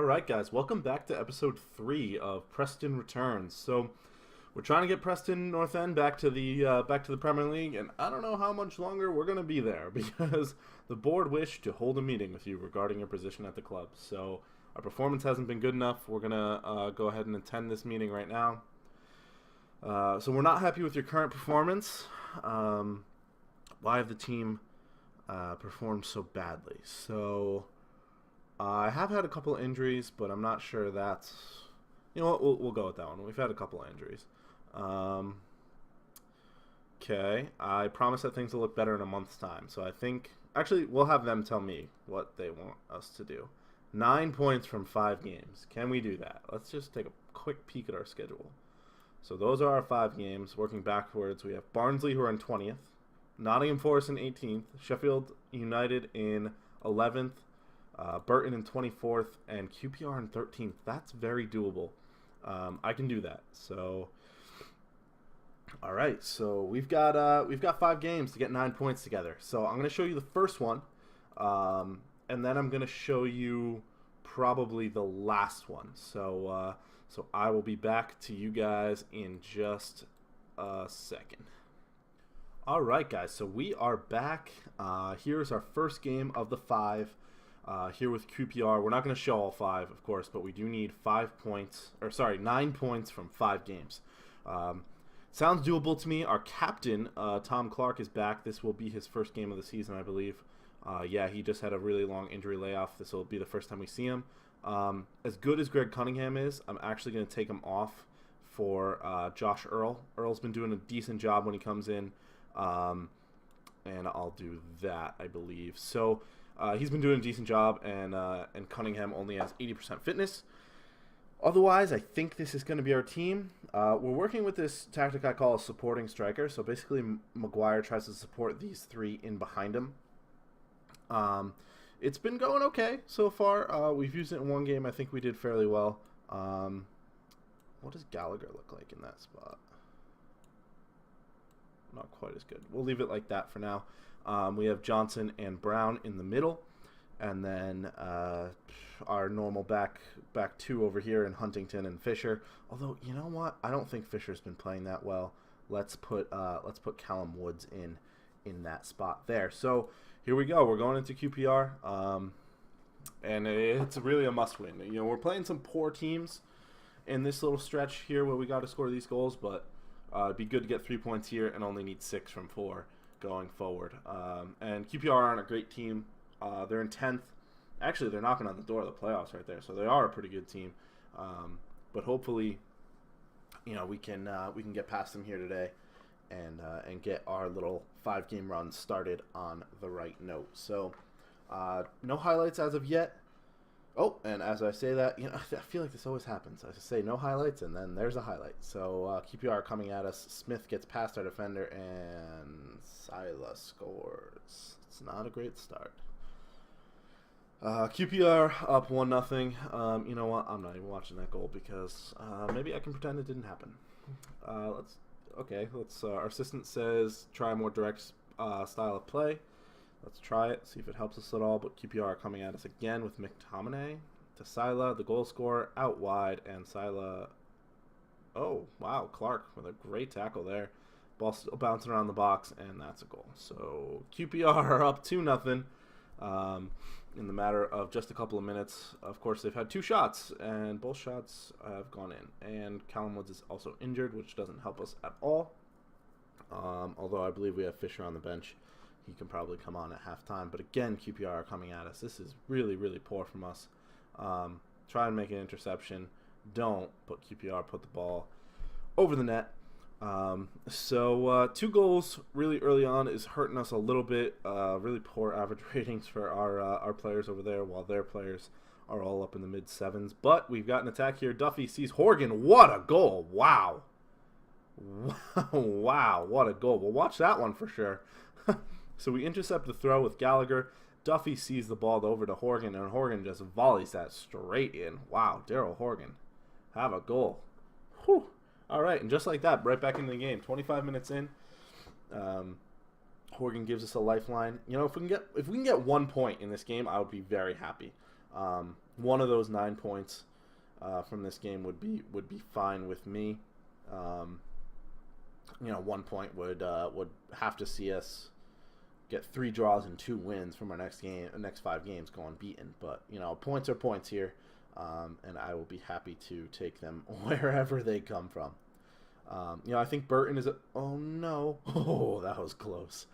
Alright guys, welcome back to episode 3 of Preston Returns. So, we're trying to get Preston North End back to the Premier League, and I don't know how much longer we're going to be there, because the board wished to hold a meeting with you regarding your position at the club. So, our performance hasn't been good enough. We're going to go ahead and attend this meeting right now. So we're not happy with your current performance. Why have the team performed so badly? So I have had a couple of injuries, but I'm not sure that's... You know what? We'll go with that one. We've had a couple of injuries. Okay. I promise that things will look better in a month's time. So I think... Actually, we'll have them tell me what they want us to do. 9 points from 5 games. Can we do that? Let's just take a quick peek at our schedule. So those are our 5 games. Working backwards, we have Barnsley, who are in 20th. Nottingham Forest in 18th. Sheffield United in 11th. Burton in 24th. And QPR in 13th. That's very doable. I can do that. So, all right. So we've got 5 games to get 9 points together. So I'm going to show you the first one. And then I'm going to show you probably the last one. So I will be back to you guys in just a second. All right, guys. So we are back. Here's our first game of the 5 here with QPR. We're not going to show all 5, of course, but we do need 9 points from 5 games. Sounds doable to me. Our captain, Tom Clark, is back. This will be his first game of the season, I believe. Yeah, he just had a really long injury layoff. This will be the first time we see him. As good as Greg Cunningham is, I'm actually going to take him off for Josh Earl. Earl's been doing a decent job when he comes in, and I'll do that, I believe. So he's been doing a decent job, and Cunningham only has 80% fitness. Otherwise, I think this is going to be our team. We're working with this tactic I call a supporting striker. So basically, Maguire tries to support these 3 in behind him. It's been going okay so far. We've used it in 1 game. I think we did fairly well. What does Gallagher look like in that spot? Not quite as good. We'll leave it like that for now. We have Johnson and Brown in the middle. And then our normal back 2 over here in Huntington and Fisher. Although, you know what? I don't think Fisher's been playing that well. Let's put Callum Woods in that spot there. So here we go. We're going into QPR, and it's really a must-win. You know, we're playing some poor teams in this little stretch here where we got to score these goals, but it'd be good to get 3 points here and only need 6 from 4 going forward. And QPR aren't a great team. They're in 10th. Actually, they're knocking on the door of the playoffs right there, so they are a pretty good team. But hopefully, you know, we can get past them here today. And get our little 5-game run started on the right note. So, no highlights as of yet. Oh, and as I say that, you know, I feel like this always happens. I just say no highlights, and then there's a highlight. So, QPR coming at us. Smith gets past our defender, and Sila scores. It's not a great start. QPR up 1-0. You know what? I'm not even watching that goal because maybe I can pretend it didn't happen. Our assistant says try a more direct style of play. Let's try it, see if it helps us at all. But QPR are coming at us again with McTominay to Sila, the goal scorer, out wide, and Sila. Oh, wow, Clark with a great tackle there. Ball still bouncing around the box, and that's a goal. So QPR are up 2-0 in the matter of just a couple of minutes. Of course, they've had 2 shots, and both shots have gone in. And Callum Woods is also injured, which doesn't help us at all. Although I believe we have Fisher on the bench. He can probably come on at halftime. But again, QPR are coming at us. This is really, really poor from us. Try and make an interception. Don't, but QPR put the ball over the net. So 2 goals really early on is hurting us a little bit. Really poor average ratings for our players over there, while their players are all up in the mid-7s. But we've got an attack here. Duffy sees Horgan. What a goal! Wow, wow, what a goal! We'll watch that one for sure. So we intercept the throw with Gallagher. Duffy sees the ball over to Horgan, and Horgan just volleys that straight in. Wow, Daryl Horgan, have a goal. Whew. All right, and just like that, right back into the game. 25 minutes in, Horgan gives us a lifeline. You know, if we can get 1 point in this game, I would be very happy. one of those 9 points from this game would be fine with me. 1 point would have to see us get 3 draws and 2 wins from our next 5 games going beaten. But points are points here, and I will be happy to take them wherever they come from. I think Burton is oh no, oh, that was close.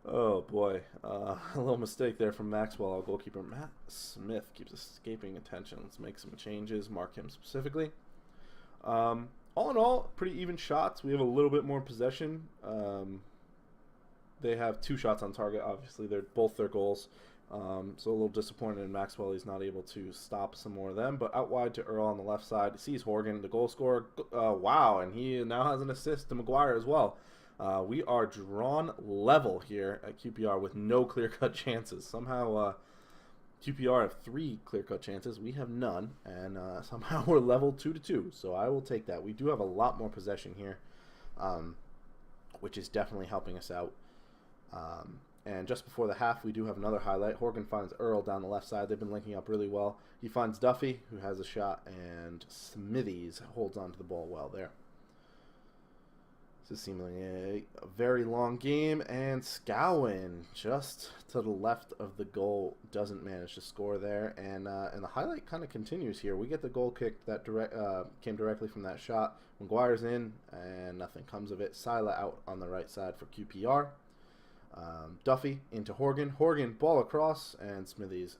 Oh boy, a little mistake there from Maxwell, our goalkeeper. Matt Smith keeps escaping attention. Let's make some changes, mark him specifically. All in all, pretty even shots. We have a little bit more possession. They have 2 shots on target. Obviously, they're both their goals. So a little disappointed in Maxwell. He's not able to stop some more of them. But out wide to Earl on the left side. He sees Horgan, the goal scorer. Wow, and he now has an assist to Maguire as well. We are drawn level here at QPR with no clear-cut chances. Somehow QPR have 3 clear-cut chances. We have none, and somehow we're level 2-2. So I will take that. We do have a lot more possession here, which is definitely helping us out. And just before the half, we do have another highlight. Horgan finds Earl down the left side. They've been linking up really well. He finds Duffy, who has a shot, and Smithies holds on to the ball well there. This is seemingly a very long game, and Scowen, just to the left of the goal, doesn't manage to score there. And the highlight kind of continues here. We get the goal kick that came directly from that shot. Maguire's in, and nothing comes of it. Sila out on the right side for QPR. Duffy into Horgan. Horgan, ball across, and Smithies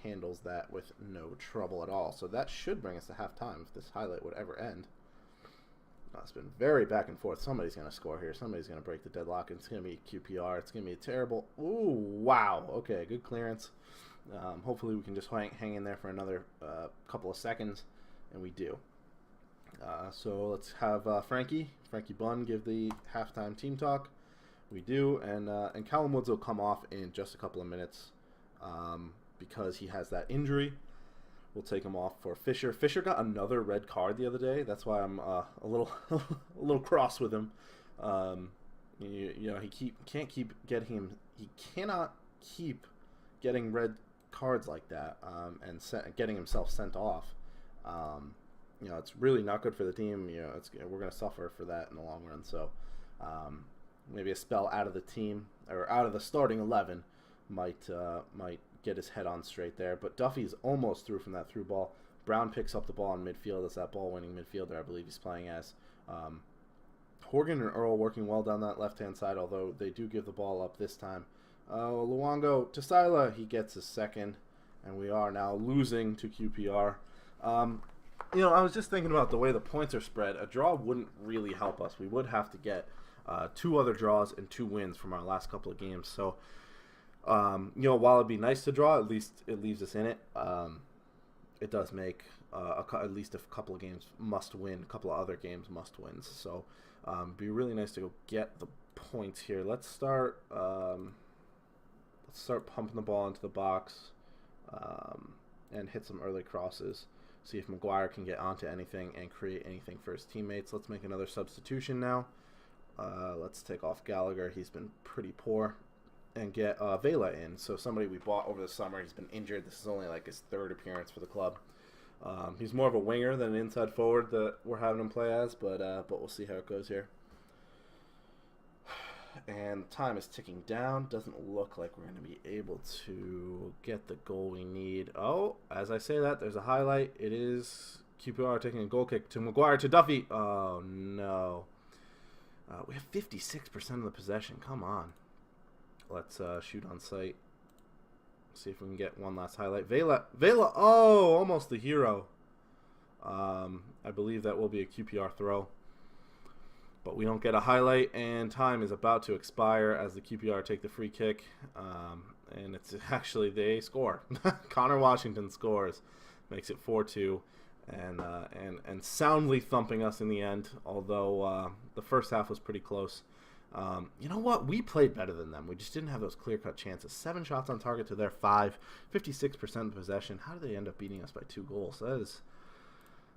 handles that with no trouble at all. So that should bring us to halftime if this highlight would ever end. It's been very back and forth. Somebody's going to score here. Somebody's going to break the deadlock, and it's going to be QPR. It's going to be a terrible... Ooh, wow. Okay, good clearance. Hopefully we can just hang in there for another couple of seconds, and we do. So let's have Frankie Bunn give the halftime team talk. We do, and Callum Woods will come off in just a couple of minutes because he has that injury. We'll take him off for Fisher. Fisher got another red card the other day. That's why I'm a little a little cross with him. He cannot keep getting red cards like that and getting himself sent off. It's really not good for the team. We're going to suffer for that in the long run. So maybe a spell out of the team or out of the starting 11 might get his head on straight there. But Duffy's almost through from that through ball. Brown picks up the ball in midfield. That's that ball-winning midfielder I believe he's playing as. Horgan and Earl working well down that left-hand side, although they do give the ball up this time. Luongo to Sila. He gets his second, and we are now losing to QPR. I was just thinking about the way the points are spread. A draw wouldn't really help us. We would have to get 2 other draws and 2 wins from our last couple of games. So, while it'd be nice to draw, at least it leaves us in it. It does make at least a couple of games must win, a couple of other games must wins. So, it'd be really nice to go get the points here. Let's start pumping the ball into the box and hit some early crosses. See if Maguire can get onto anything and create anything for his teammates. Let's make another substitution now. Let's take off Gallagher. He's been pretty poor. And get Vela in. So somebody we bought over the summer. He's been injured. This is only like his 3rd appearance for the club. He's more of a winger than an inside forward that we're having him play as. But we'll see how it goes here. And time is ticking down. Doesn't look like we're going to be able to get the goal we need. Oh, as I say that, there's a highlight. It is QPR taking a goal kick to Maguire to Duffy. Oh, no. We have 56% of the possession. Come on. Let's shoot on sight. See if we can get one last highlight. Vela. Oh, almost the hero. I believe that will be a QPR throw. But we don't get a highlight, and time is about to expire as the QPR take the free kick. And it's actually, they score. Connor Washington scores. Makes it 4-2. And soundly thumping us in the end, although the first half was pretty close. You know what? We played better than them. We just didn't have those clear-cut chances. 7 shots on target to their 5. 56% possession. How did they end up beating us by 2 goals? That is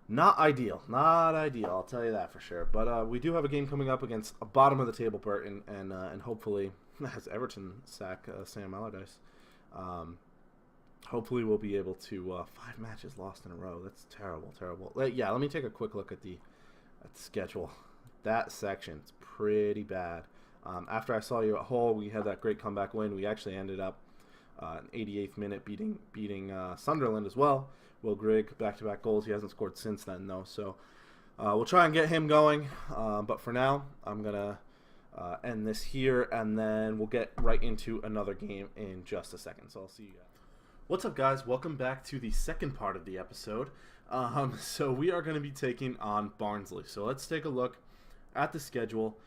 not ideal. Not ideal, I'll tell you that for sure. But we do have a game coming up against a bottom-of-the-table Burton, and hopefully, as Everton sack Sam Allardyce, hopefully we'll be able to 5 matches lost in a row. That's terrible, terrible. Yeah, let me take a quick look at the schedule. That section's pretty bad. After I saw you at Hull, we had that great comeback win. We actually ended up in 88th minute beating Sunderland as well. Will Grigg, back-to-back goals. He hasn't scored since then, though. So we'll try and get him going. But for now, I'm going to end this here, and then we'll get right into another game in just a second. So I'll see you guys. What's up, guys? Welcome back to the second part of the episode. So we are going to be taking on Barnsley. So let's take a look at the schedule.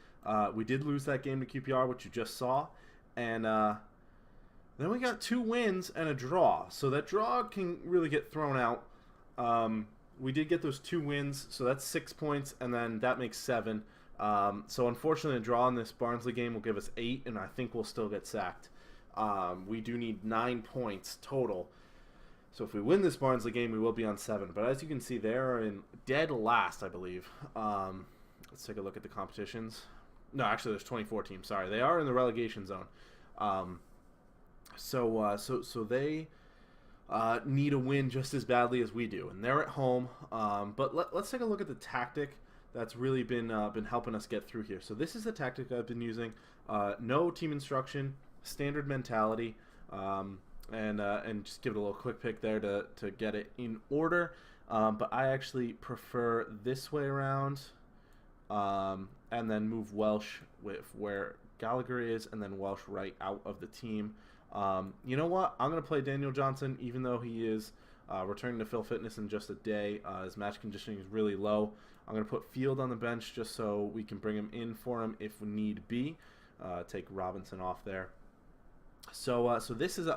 We did lose that game to QPR, which you just saw. And then we got 2 wins and a draw. So that draw can really get thrown out. We did get those 2 wins, so that's 6 points, and then that makes 7. So unfortunately, a draw in this Barnsley game will give us 8, and I think we'll still get sacked. We do need 9 points total. So if we win this Barnsley game, we will be on 7. But as you can see, they are in dead last, I believe. Let's take a look at the competitions. No, actually, there's 24 teams. Sorry, they are in the relegation zone. So they need a win just as badly as we do, and they're at home. But let's take a look at the tactic that's really been helping us get through here. So this is the tactic I've been using. No team instruction, standard mentality, and just give it a little quick pick there to get it in order. But I actually prefer this way around, and then move Welsh with where Gallagher is, and then Welsh right out of the team. You know what? I'm going to play Daniel Johnson, even though he is returning to full fitness in just a day. His match conditioning is really low. I'm going to put Field on the bench just so we can bring him in for him if need be. Take Robinson off there. So this is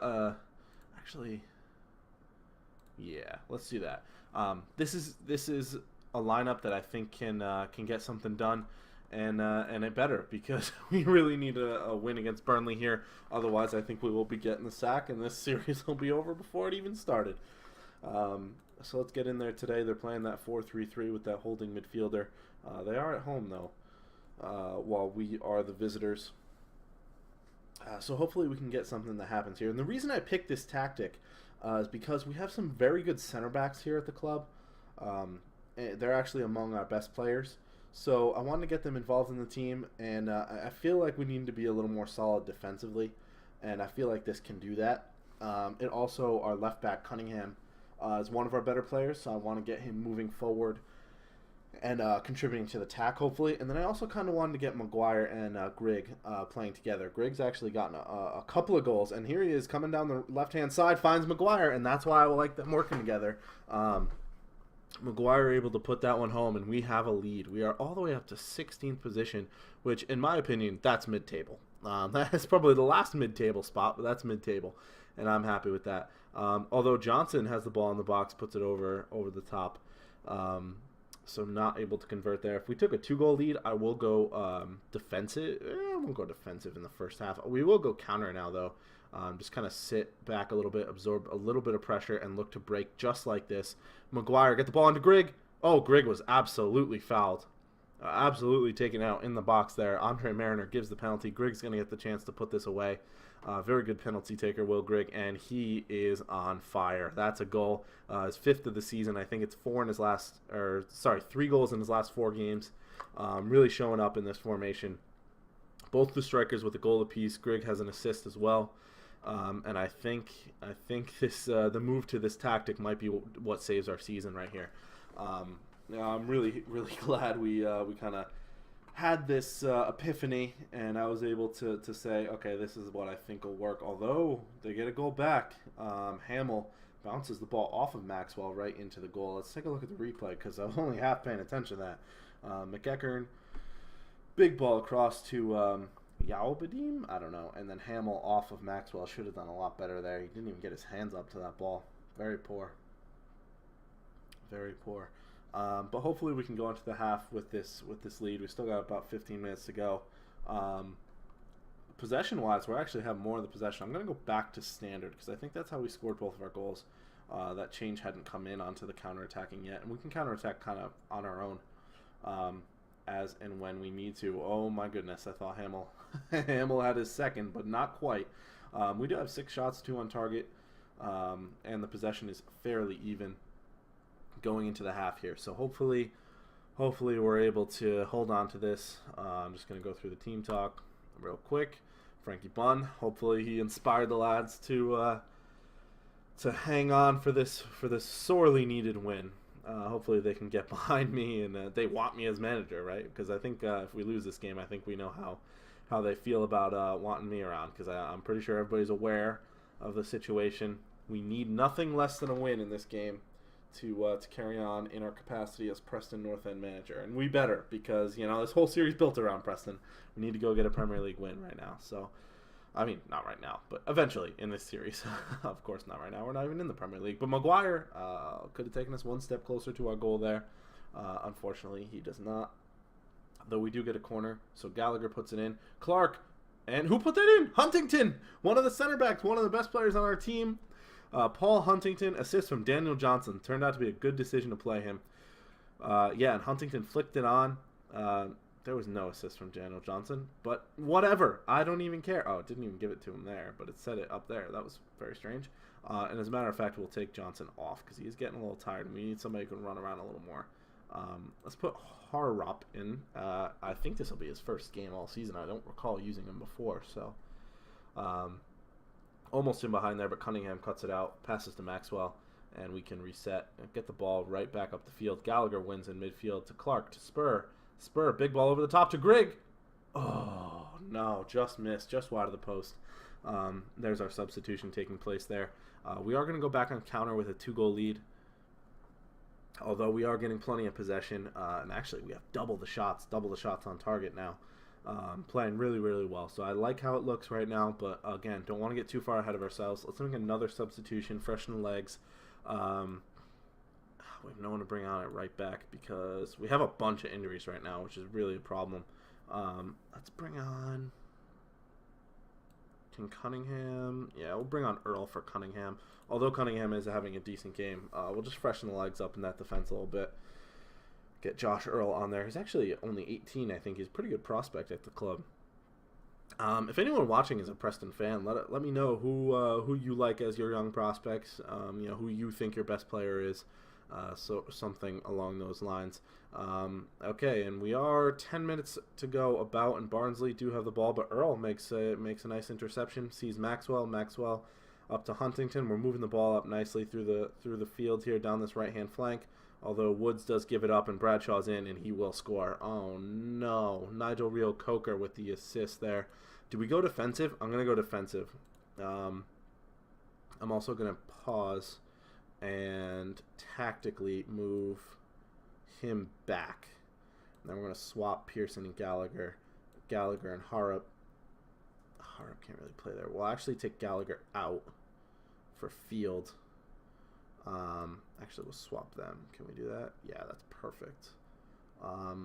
actually, yeah, let's do that. This is a lineup that I think can get something done. And it better, because we really need a win against Burnley here. Otherwise, I think we will be getting the sack, and this series will be over before it even started. So let's get in there today. They're playing that 4-3-3 with that holding midfielder. They are at home, though, while we are the visitors. So hopefully we can get something that happens here. And the reason I picked this tactic is because we have some very good center backs here at the club. They're actually among our best players. So I wanted to get them involved in the team, and I feel like we need to be a little more solid defensively, and I feel like this can do that. And also, our left back, Cunningham, is one of our better players, so I want to get him moving forward and contributing to the attack, hopefully. And then I also kind of wanted to get Maguire and Grigg playing together. Grigg's actually gotten a couple of goals, and here he is coming down the left-hand side, finds Maguire, and that's why I like them working together. Maguire able to put that one home, and we have a lead. We are all the way up to 16th position, which, in my opinion, that's mid-table. That's probably the last mid-table spot, but that's mid-table, and I'm happy with that. Although Johnson has the ball in the box, puts it over the top, so not able to convert there. If we took a 2-goal lead, I will go defensive. I won't go defensive in the first half. We will go counter now, though. Just kind of sit back a little bit, absorb a little bit of pressure, and look to break just like this. Maguire, get the ball into Grigg. Oh, Grigg was absolutely fouled. Absolutely taken out in the box there. Andre Mariner gives the penalty. Grigg's going to get the chance to put this away. Very good penalty taker, Will Grigg, and he is on fire. That's a goal. His 5th of the season. I think it's 3 goals in his last 4 games. Really showing up in this formation. Both the strikers with a goal apiece. Grigg has an assist as well. And I think this the move to this tactic might be what saves our season right here. I'm really glad we kind of had this epiphany, and I was able to say, okay, this is what I think will work. Although they get a goal back, Hamill bounces the ball off of Maxwell right into the goal. Let's take a look at the replay, because I was only half paying attention to that. McEachern, big ball across to Yaobadim, I don't know, and then Hamill off of Maxwell. Should have done a lot better there. He didn't even get his hands up to that ball. Very poor. Very poor. But hopefully we can go into the half with this lead. We still got about 15 minutes to go. Possession-wise, we actually have more of the possession. I'm going to go back to standard, because I think that's how we scored both of our goals. That change hadn't come in onto the counterattacking yet, and we can counterattack kind of on our own. As and when we need to. Oh my goodness, I thought Hamill had his second, but not quite. We do have 6 shots, 2 on target. and the possession is fairly even going into the half here. So hopefully we're able to hold on to this. I'm just going to go through the team talk real quick. Frankie Bunn, hopefully he inspired the lads to hang on for this sorely needed win. Hopefully they can get behind me and they want me as manager, right? Because I think if we lose this game, I think we know how they feel about wanting me around, because I'm pretty sure everybody's aware of the situation. We need nothing less than a win in this game to carry on in our capacity as Preston North End manager, and we better, because this whole series built around Preston. We need to go get a Premier League win right now. So, I mean, not right now, but eventually in this series. Of course, not right now. We're not even in the Premier League. But Maguire could have taken us one step closer to our goal there. Unfortunately, he does not. Though we do get a corner, so Gallagher puts it in. Clark, and who put that in? Huntington, one of the center backs, one of the best players on our team. Paul Huntington, assist from Daniel Johnson. Turned out to be a good decision to play him. And Huntington flicked it on. There was no assist from Daniel Johnson, but whatever. I don't even care. Oh, it didn't even give it to him there, but it said it up there. That was very strange. And as a matter of fact, we'll take Johnson off because he's getting a little tired, and we need somebody who can run around a little more. Let's put Harrop in. I think this will be his first game all season. I don't recall using him before, so almost in behind there, but Cunningham cuts it out, passes to Maxwell, and we can reset and get the ball right back up the field. Gallagher wins in midfield to Clark to Spur. Spur, big ball over the top to Grigg. Oh, no, just missed, just wide of the post. There's our substitution taking place there. We are going to go back on counter with a 2-goal lead, although we are getting plenty of possession. And actually, we have double the shots on target now. Playing really, really well. So I like how it looks right now, but again, don't want to get too far ahead of ourselves. Let's make another substitution, freshen the legs. We have no one to bring on it right back because we have a bunch of injuries right now, which is really a problem. Let's bring on... Can Cunningham... Yeah, we'll bring on Earl for Cunningham. Although Cunningham is having a decent game, we'll just freshen the legs up in that defense a little bit. Get Josh Earl on there. He's actually only 18, I think. He's a pretty good prospect at the club. If anyone watching is a Preston fan, let me know who you like as your young prospects. Who you think your best player is. So something along those lines. Okay, and we are 10 minutes to go about, and Barnsley do have the ball, but Earl makes a nice interception. Sees Maxwell. Maxwell up to Huntington. We're moving the ball up nicely through the field here down this right hand flank. Although Woods does give it up, and Bradshaw's in, and he will score. Oh no, Nigel Reo-Coker with the assist there. Do we go defensive? I'm gonna go defensive. I'm also gonna pause and tactically move him back. And then we're going to swap Pearson and Gallagher and Harrop. Harrop can't really play there. We'll actually take Gallagher out for Field. Actually, we'll swap them. Can we do that? Yeah, that's perfect.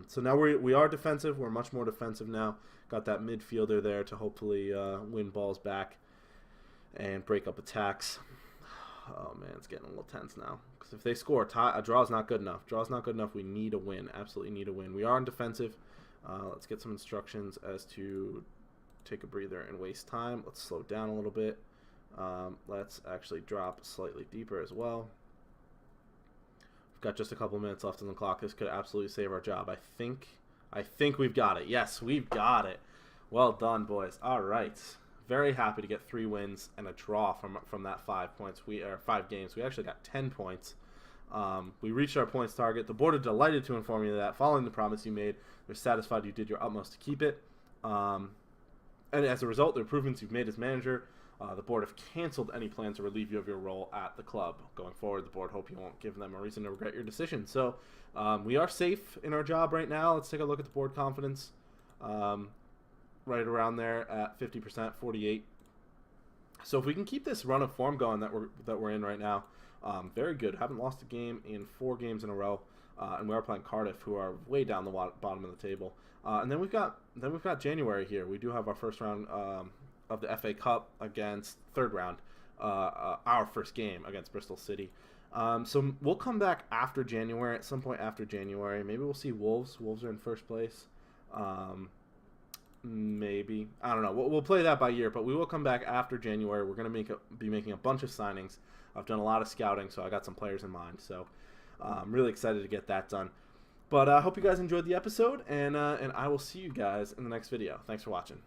So now we are defensive. We're much more defensive now. Got that midfielder there to hopefully win balls back and break up attacks. Oh, man, it's getting a little tense now. Because if they score, a draw is not good enough. Draw is not good enough. We need a win. Absolutely need a win. We are on defensive. Let's get some instructions as to take a breather and waste time. Let's slow down a little bit. Let's actually drop slightly deeper as well. We've got just a couple minutes left on the clock. This could absolutely save our job. I think we've got it. Yes, we've got it. Well done, boys. All right. Very happy to get 3 wins and a draw from that 5 points. 5 games. We actually got 10 points. We reached our points target. The board are delighted to inform you that following the promise you made, they're satisfied you did your utmost to keep it. And as a result, the improvements you've made as manager, the board have canceled any plans to relieve you of your role at the club. Going forward, the board hope you won't give them a reason to regret your decision. So we are safe in our job right now. Let's take a look at the board confidence. Right around there at 50%, 48. So if we can keep this run of form going that we're in right now, very good. Haven't lost a game in 4 games in a row, and we are playing Cardiff, who are way down the bottom of the table. And then we've got January here. We do have our first round of the FA Cup against third round, our first game against Bristol City. So we'll come back after January, at some point after January. Maybe we'll see Wolves. Wolves are in first place. Maybe. I don't know. We'll play that by year, but we will come back after January. We're going to be making a bunch of signings. I've done a lot of scouting, so I got some players in mind. So I'm really excited to get that done. But I hope you guys enjoyed the episode, and I will see you guys in the next video. Thanks for watching.